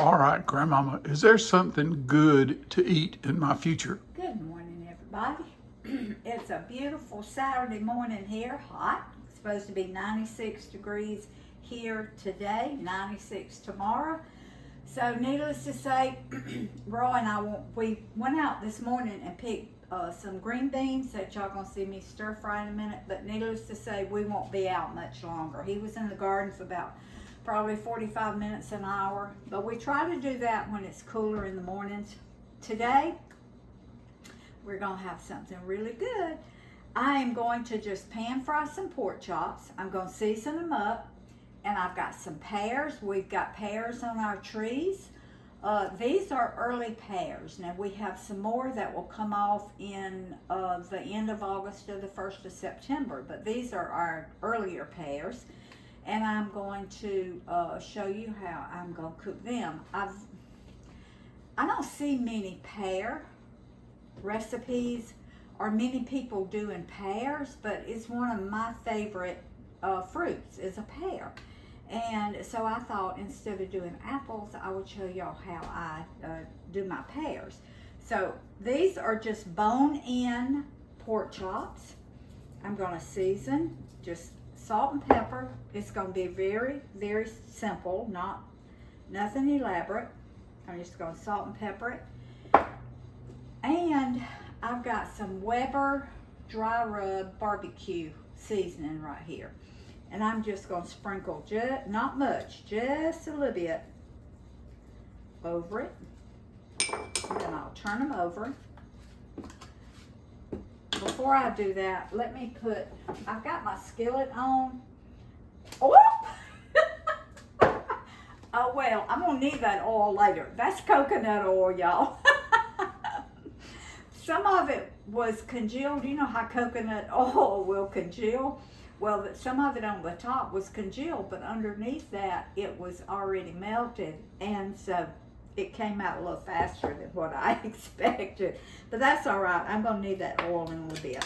All right, Grandmama, is there something good to eat in my future? Good morning, everybody. It's a beautiful Saturday morning here, hot. It's supposed to be 96 degrees here today, 96 tomorrow. So needless to say, Roy and we went out this morning and picked some green beans that y'all gonna see me stir fry in a minute, but needless to say, we won't be out much longer. He was in the garden for about probably 45 minutes, an hour, but we try to do that when it's cooler in the mornings. Today, we're gonna have something really good. I am going to just pan fry some pork chops. I'm gonna season them up, and I've got some pears. We've got pears on our trees. These are early pears. Now we have some more that will come off in the end of August or the 1st of September, but these are our earlier pears. And I'm going to show you how I'm going to cook them. I don't see many pear recipes or many people doing pears, but it's one of my favorite fruits is a pear. And so I thought instead of doing apples, I would show y'all how I do my pears. So these are just bone-in pork chops. I'm going to season just salt and pepper. It's going to be very, very simple, nothing elaborate. I'm just going to salt and pepper it. And I've got some Weber dry rub barbecue seasoning right here. And I'm just going to sprinkle, not much, just a little bit over it. And then I'll turn them over. Before I do that, let me I've got my skillet on. Oh! Oh well, I'm gonna need that oil later. That's coconut oil, y'all. Some of it was congealed. You know how coconut oil will congeal? Well, some of it on the top was congealed, but underneath that, it was already melted. And so it came out a little faster than what I expected. But that's all right. I'm going to need that oil in a little bit.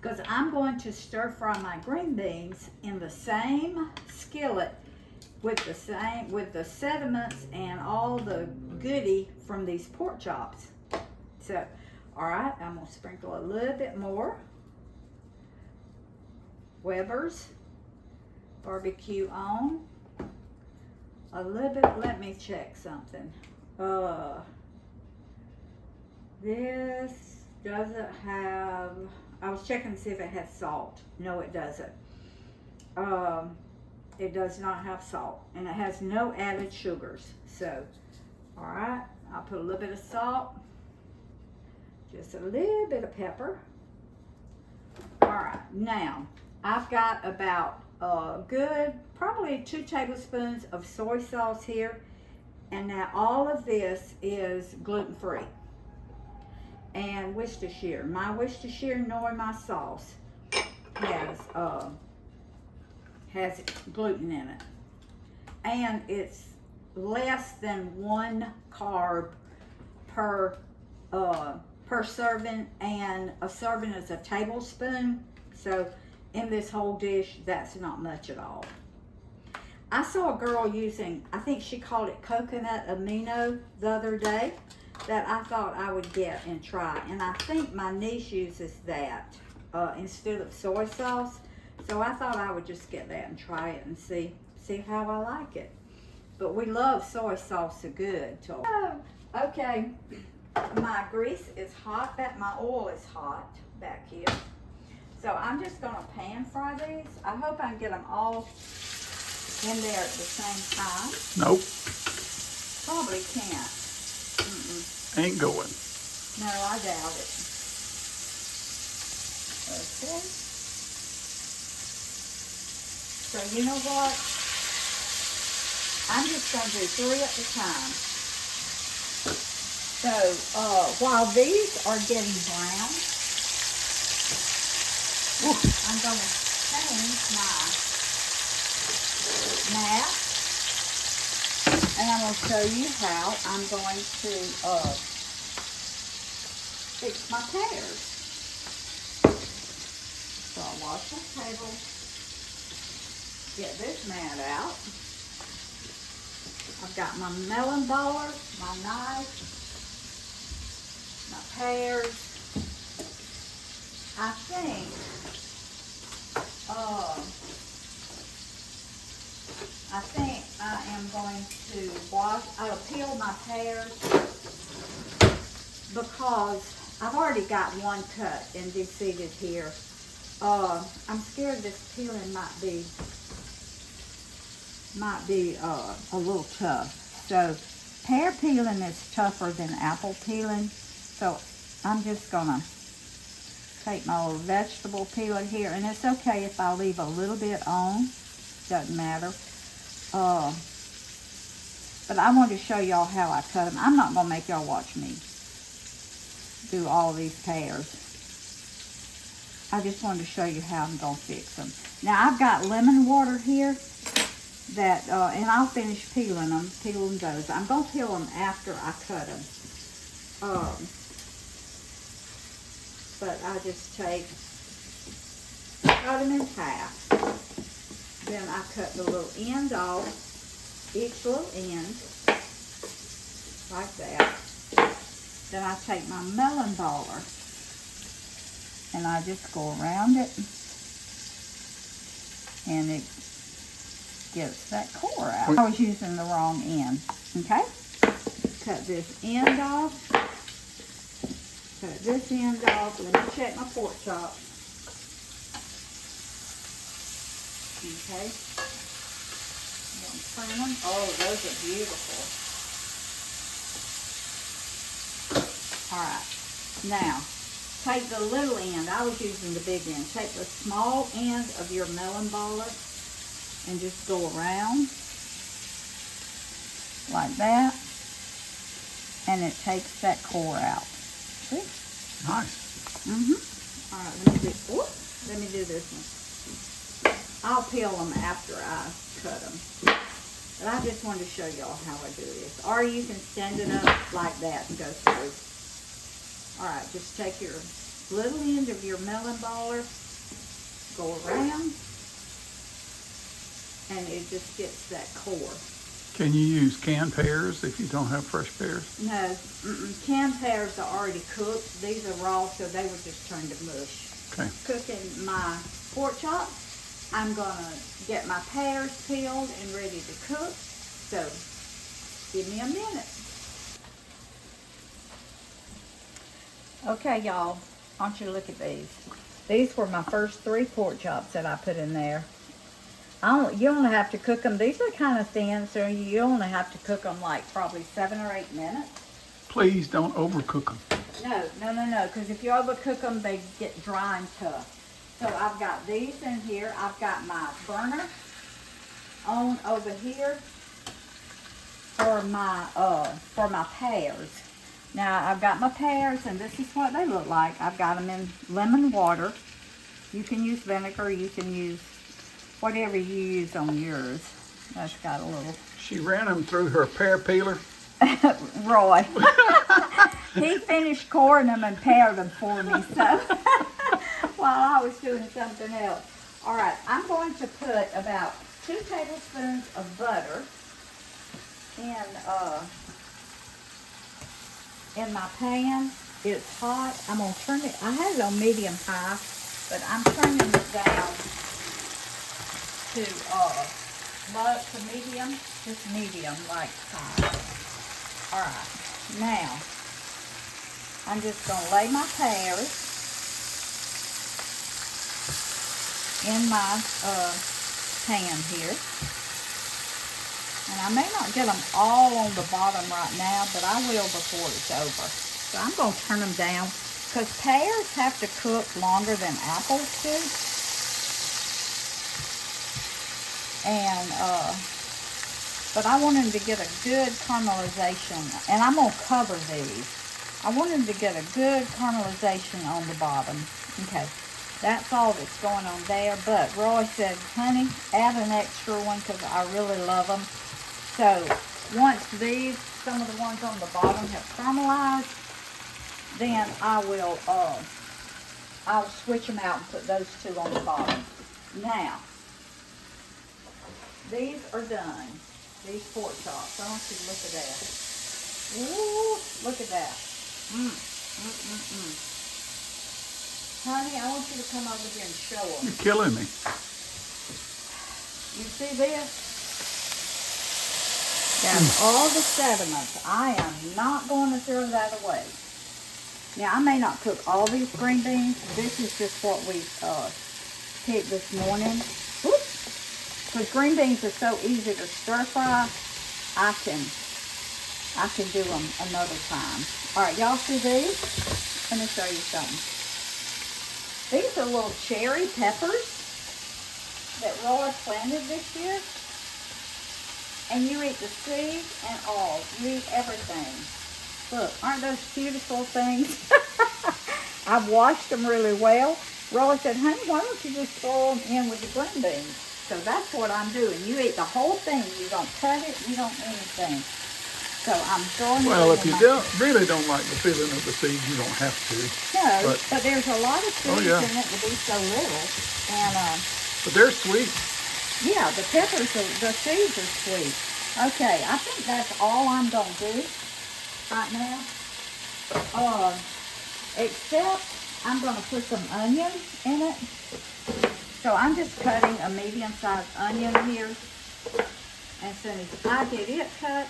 Because I'm going to stir fry my green beans in the same skillet with the sediments and all the goodie from these pork chops. So, all right, I'm going to sprinkle a little bit more. Weber's barbecue on. A little bit, let me check something. This doesn't have, I was checking to see if it had salt. No, it doesn't. It does not have salt, and it has no added sugars. So, all right, I'll put a little bit of salt, just a little bit of pepper. All right, now I've got about good, probably 2 tablespoons of soy sauce here. And now all of this is gluten-free. And Worcestershire. My Worcestershire nor my sauce has gluten in it. And it's less than 1 carb per serving, and a serving is a tablespoon. So in this whole dish, that's not much at all. I saw a girl using, I think she called it coconut amino the other day, that I thought I would get and try. And I think my niece uses that instead of soy sauce. So I thought I would just get that and try it and see how I like it. But we love soy sauce so good. Oh, okay, my grease is hot, my oil is hot back here. So I'm just going to pan fry these. I hope I can get them all in there at the same time. Nope. Probably can't. Ain't going. No, I doubt it. Okay. So you know what? I'm just going to do 3 at a time. So while these are getting brown, I'm going to change my mat, and I'm going to show you how I'm going to fix my pears. So I'll wash my table, get this mat out. I've got my melon baller, my knife, my pears. I think I am going to I'll peel my pears because I've already got one cut and de-seeded here. I'm scared this peeling might be a little tough. So pear peeling is tougher than apple peeling. So I'm just gonna take my little vegetable peeler here, and it's okay if I leave a little bit on, doesn't matter. But I wanted to show y'all how I cut them. I'm not gonna make y'all watch me do all these pears. I just wanted to show you how I'm gonna fix them. Now I've got lemon water here that, and I'll finish peeling those. I'm gonna peel them after I cut them. But I just cut them in half. Then I cut the little end off, each little end, like that. Then I take my melon baller and I just go around it, and it gets that core out. I was using the wrong end, okay? Cut this end off. Cut this end off. Let me check my pork chop. Okay. Trim them. Oh, those are beautiful. Alright. Now, take the little end. I was using the big end. Take the small end of your melon baller and just go around like that. And it takes that core out. See? Nice. Alright, let me do this one. I'll peel them after I cut them. But I just wanted to show y'all how I do this. Or you can stand it up like that and go through. Alright, just take your little end of your melon baller, go around, and it just gets that core. Can you use canned pears if you don't have fresh pears? No, canned pears are already cooked. These are raw, so they would just turn to mush. Okay. Cooking my pork chop, I'm gonna get my pears peeled and ready to cook. So, give me a minute. Okay, y'all, I want you to look at these. These were my first 3 pork chops that I put in there. You only have to cook them. These are kind of thin, so you only have to cook them like probably 7 or 8 minutes. Please don't overcook them. No, because if you overcook them, they get dry and tough. So I've got these in here. I've got my burner on over here for my pears. Now I've got my pears, and this is what they look like. I've got them in lemon water. You can use vinegar. You can use whatever you use on yours. That's got a little. She ran them through her pear peeler. Roy. He finished coring them and pared them for me, so while I was doing something else. All right, I'm going to put about 2 tablespoons of butter in my pan. It's hot. I'm gonna turn it. I had it on medium high, but I'm turning it down to low to medium, just medium, like high. All right, now I'm just gonna lay my pears in my pan here. And I may not get them all on the bottom right now, but I will before it's over. So I'm going to turn them down because pears have to cook longer than apples do. And, but I want them to get a good caramelization. And I'm going to cover these. I want them to get a good caramelization on the bottom. Okay. That's all that's going on there. But Roy said, honey, add an extra one because I really love them. So once some of the ones on the bottom have caramelized, then I'll switch them out and put those 2 on the bottom. Now, these are done. These pork chops. I want you to look at that. Ooh, look at that. Honey, I want you to come over here and show them. You're killing me. You see this? That's all the sediments. I am not going to throw that away. Now, I may not cook all these green beans. This is just what we picked this morning. Because green beans are so easy to stir fry, I can do them another time. All right, y'all see these? Let me show you something. These are little cherry peppers that Roy planted this year. And you eat the seeds and all. You eat everything. Look, aren't those beautiful things? I've washed them really well. Roy said, honey, why don't you just throw them in with the green beans? So that's what I'm doing. You eat the whole thing. You don't cut it. You don't anything. So I'm throwing it in. Well, if you really don't like the feeling of the seeds, you don't have to. No, but there's a lot of seeds in it to be so little. And but they're sweet. yeah, the peppers, the seeds are sweet. Okay, I think that's all I'm going to do right now. Except I'm going to put some onion in it. So I'm just cutting a medium-sized onion here. As soon as I get it cut,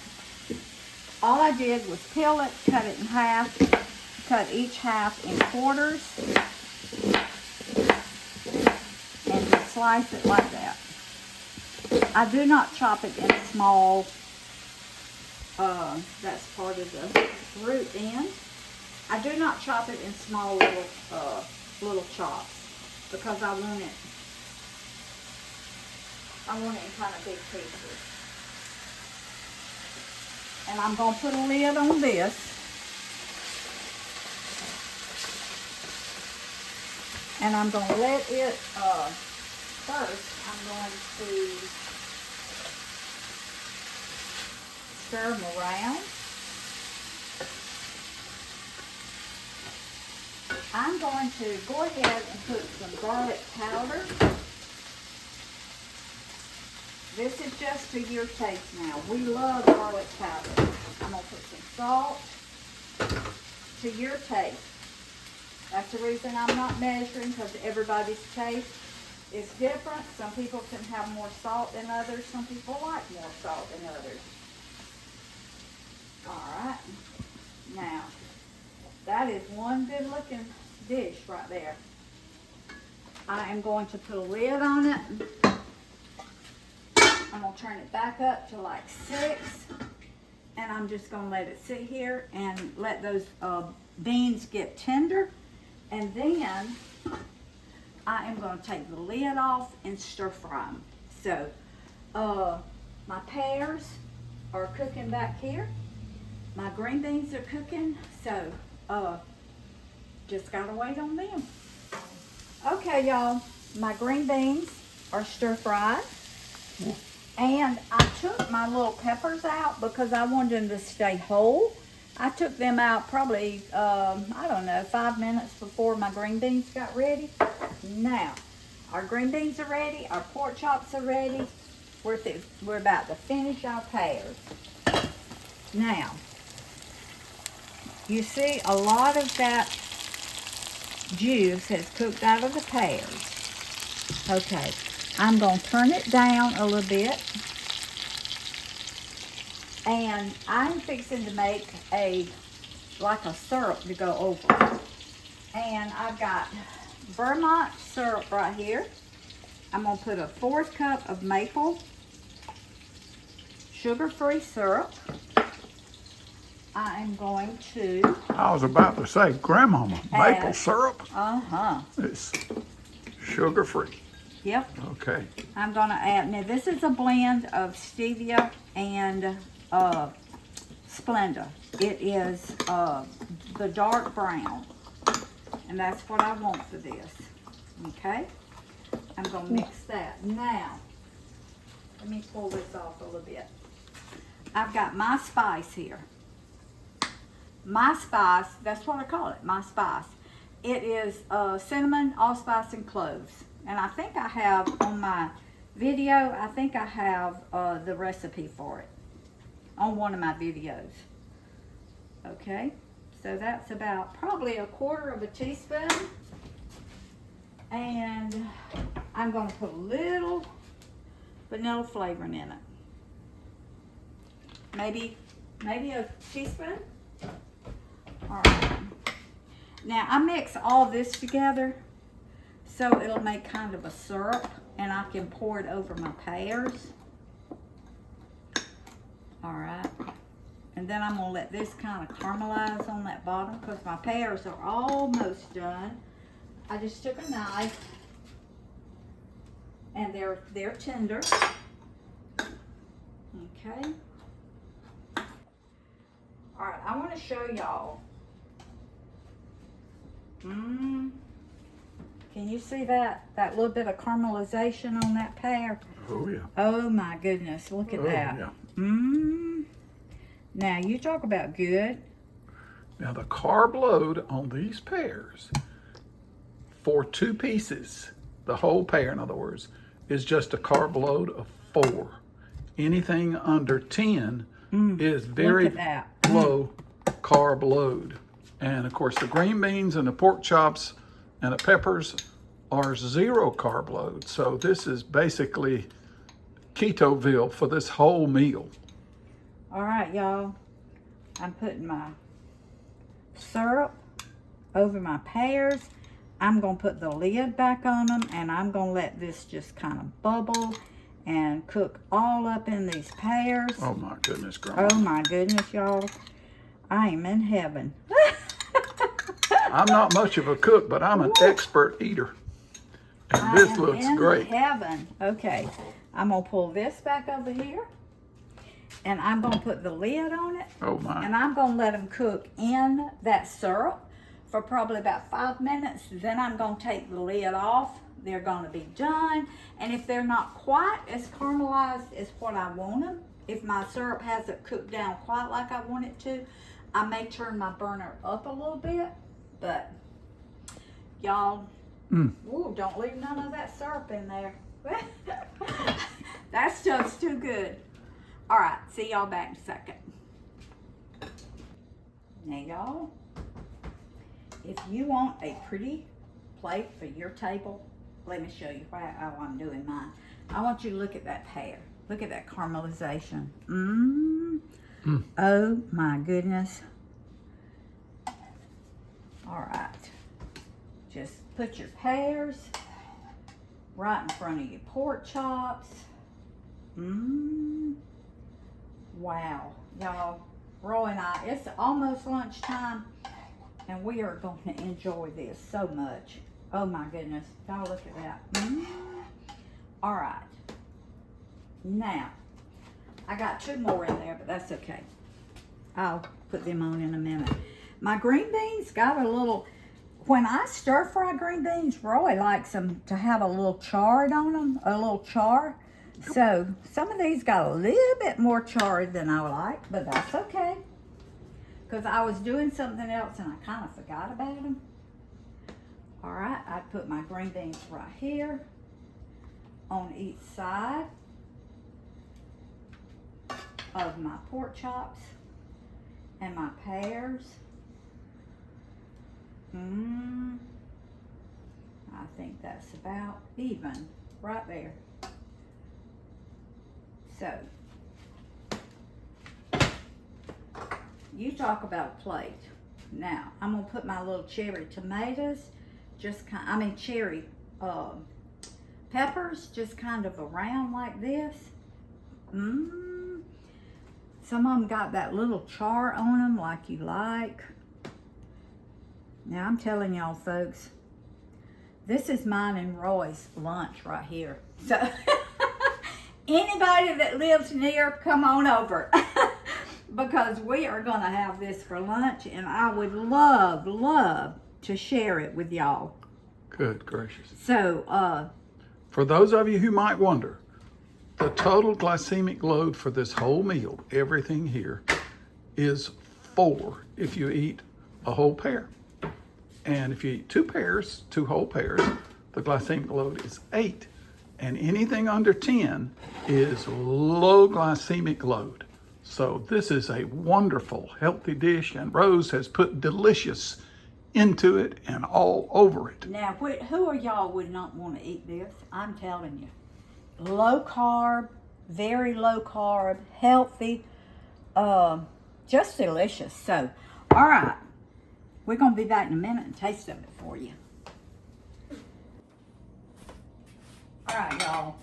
all I did was peel it, cut it in half, cut each half in quarters, and just slice it like that. I do not chop it in small, that's part of the root end. I do not chop it in small little chops because I want it in kind of big pieces. And I'm going to put a lid on this. And I'm going to let it, first I'm going to stir them around. I'm going to go ahead and put some garlic powder. This is just to your taste now. We love garlic powder. I'm going to put some salt to your taste. That's the reason I'm not measuring, because everybody's taste is different. Some people can have more salt than others. Some people like more salt than others. All right. Now, that is one good looking dish right there. I am going to put a lid on it. I'm going to turn it back up to like 6. And I'm just going to let it sit here and let those beans get tender. And then I am going to take the lid off and stir fry them. So my pears are cooking back here. My green beans are cooking. So just got to wait on them. Okay, y'all. My green beans are stir fried. And I took my little peppers out because I wanted them to stay whole. I took them out probably, I don't know, 5 minutes before my green beans got ready. Now, our green beans are ready. Our pork chops are ready. We're about to finish our pears. Now, you see a lot of that juice has cooked out of the pears. Okay. I'm going to turn it down a little bit. And I'm fixing to make like a syrup to go over. And I've got Vermont syrup right here. I'm going to put a 1/4 cup of maple sugar-free syrup. I'm going to... I was about to say, Grandmama, maple syrup? Uh-huh. It's sugar-free. Yep. Okay. I'm going to add, now this is a blend of stevia and Splenda. It is the dark brown. And that's what I want for this. Okay? I'm going to mix that. Now, let me pull this off a little bit. I've got my spice here. My spice, that's what I call it, my spice. It is cinnamon, allspice, and cloves. And I think I have on my video. I think I have the recipe for it on one of my videos. Okay, so that's about probably 1/4 teaspoon. And I'm going to put a little vanilla flavoring in it. Maybe a teaspoon. All right. Now I mix all this together so it'll make kind of a syrup, and I can pour it over my pears. All right. And then I'm gonna let this kind of caramelize on that bottom because my pears are almost done. I just took a knife, and they're tender. Okay. All right, I want to show y'all. Can you see that little bit of caramelization on that pear? Oh yeah. Oh my goodness, look at that. Yeah. Now you talk about good. Now the carb load on these pears for 2 pieces, the whole pear in other words, is just a carb load of 4. Anything under 10 is very low carb load. And of course the green beans and the pork chops and the peppers are 0 carb load. So this is basically Ketoville for this whole meal. All right, y'all. I'm putting my syrup over my pears. I'm going to put the lid back on them, and I'm going to let this just kind of bubble and cook all up in these pears. Oh my goodness, Grandma. Oh my goodness, y'all. I am in heaven. I'm not much of a cook, but I'm an expert eater. And this looks great. Heaven. Okay. I'm going to pull this back over here. And I'm going to put the lid on it. Oh my. And I'm going to let them cook in that syrup for probably about 5 minutes. Then I'm going to take the lid off. They're going to be done. And if they're not quite as caramelized as what I want them, if my syrup hasn't cooked down quite like I want it to, I may turn my burner up a little bit. But y'all, ooh, don't leave none of that syrup in there. That stuff's too good. All right, see y'all back in a second. Now y'all, if you want a pretty plate for your table, let me show you how I'm doing mine. I want you to look at that pear. Look at that caramelization. Oh my goodness. All right, just put your pears right in front of your pork chops. Wow, y'all, Roy and I, it's almost lunchtime, and we are going to enjoy this so much. Oh my goodness, y'all look at that. All right, now, I got 2 more in there, but that's okay. I'll put them on in a minute. My green beans got a little, when I stir fry green beans, Roy likes them to have a little chard on them, a little char. So some of these got a little bit more chard than I would like, but that's okay. Because I was doing something else and I kind of forgot about them. All right, I put my green beans right here on each side of my pork chops and my pears. I think that's about even right there. So, you talk about a plate. Now, I'm gonna put my little cherry tomatoes, cherry peppers, just kind of around like this. Some of them got that little char on them like you like. Now, I'm telling y'all folks, this is mine and Roy's lunch right here. So, anybody that lives near, come on over. Because we are going to have this for lunch, and I would love to share it with y'all. Good gracious. So, for those of you who might wonder, the total glycemic load for this whole meal, everything here, is 4 if you eat a whole pear. And if you eat 2 pears, 2 whole pears, the glycemic load is 8. and anything under 10 is low glycemic load. So this is a wonderful, healthy dish, and Rose has put delicious into it and all over it. Now, who of y'all would not want to eat this? I'm telling you. Low carb, very low carb, healthy, just delicious. So, all right. We're going to be back in a minute and taste of it for you. All right, y'all.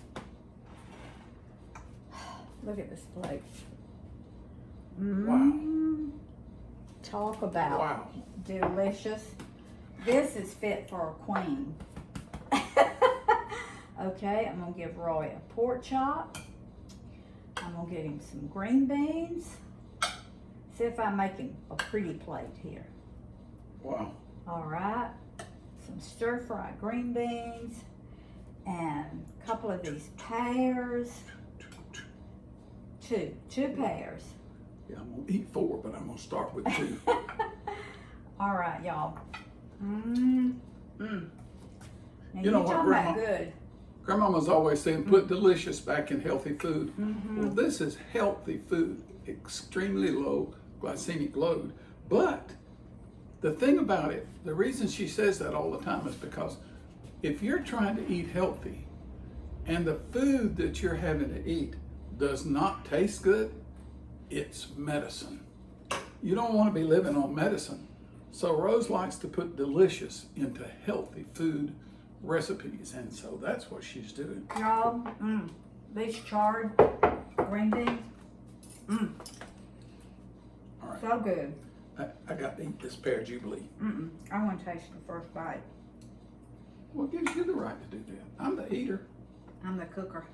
Look at this plate. Wow. Talk about Wow. delicious. This is fit for a queen. Okay, I'm going to give Roy a pork chop. I'm going to get him some green beans. See if I'm making a pretty plate here. Wow. All right, some stir-fried green beans and a couple of these pears. Two pears. Yeah, I'm gonna eat 4, but I'm gonna start with 2. All right, y'all. Now, You know what, talking Grandma? about good. Grandmama's always saying, put delicious back in healthy food. Well, this is healthy food, extremely low glycemic load. But the thing about it, the reason she says that all the time is because if you're trying to eat healthy and the food that you're having to eat does not taste good, it's medicine. You don't want to be living on medicine. So Rose likes to put delicious into healthy food recipes, and so that's what she's doing. Y'all, these charred green beans, All right, so good. I got to eat this Pear Jubilee. I want to taste the first bite. What gives you the right to do that? I'm the eater. I'm the cooker.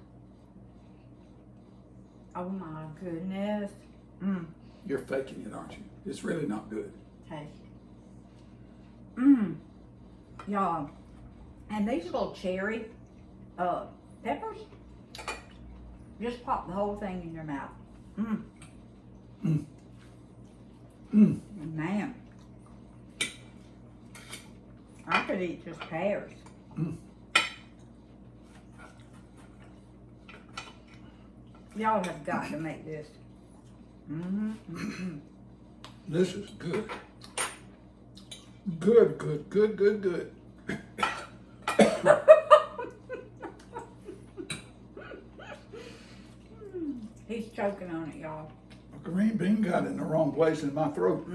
Oh my goodness. You're faking it, aren't you? It's really not good. Taste. Y'all, and these little cherry peppers, just pop the whole thing in your mouth. Man, I could eat just pears. Y'all have got to make this. This is good. Good, good, good, good, good. He's choking on it, y'all. A green bean got in the wrong place in my throat.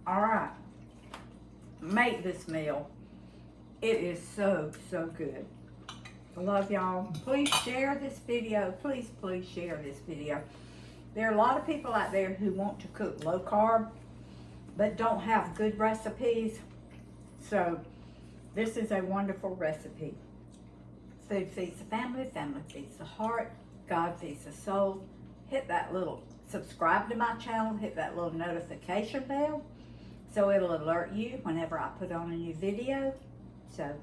All right. Make this meal. It is so, so good. I love y'all. Please share this video. Please, please share this video. There are a lot of people out there who want to cook low carb, but don't have good recipes. So this is a wonderful recipe. Food feeds the family, family feeds the heart, God feeds the soul. Hit that little subscribe to my channel, hit that little notification bell so it'll alert you whenever I put on a new video. So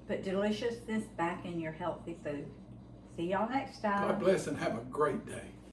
put deliciousness back in your healthy food. See y'all next time. God bless and have a great day.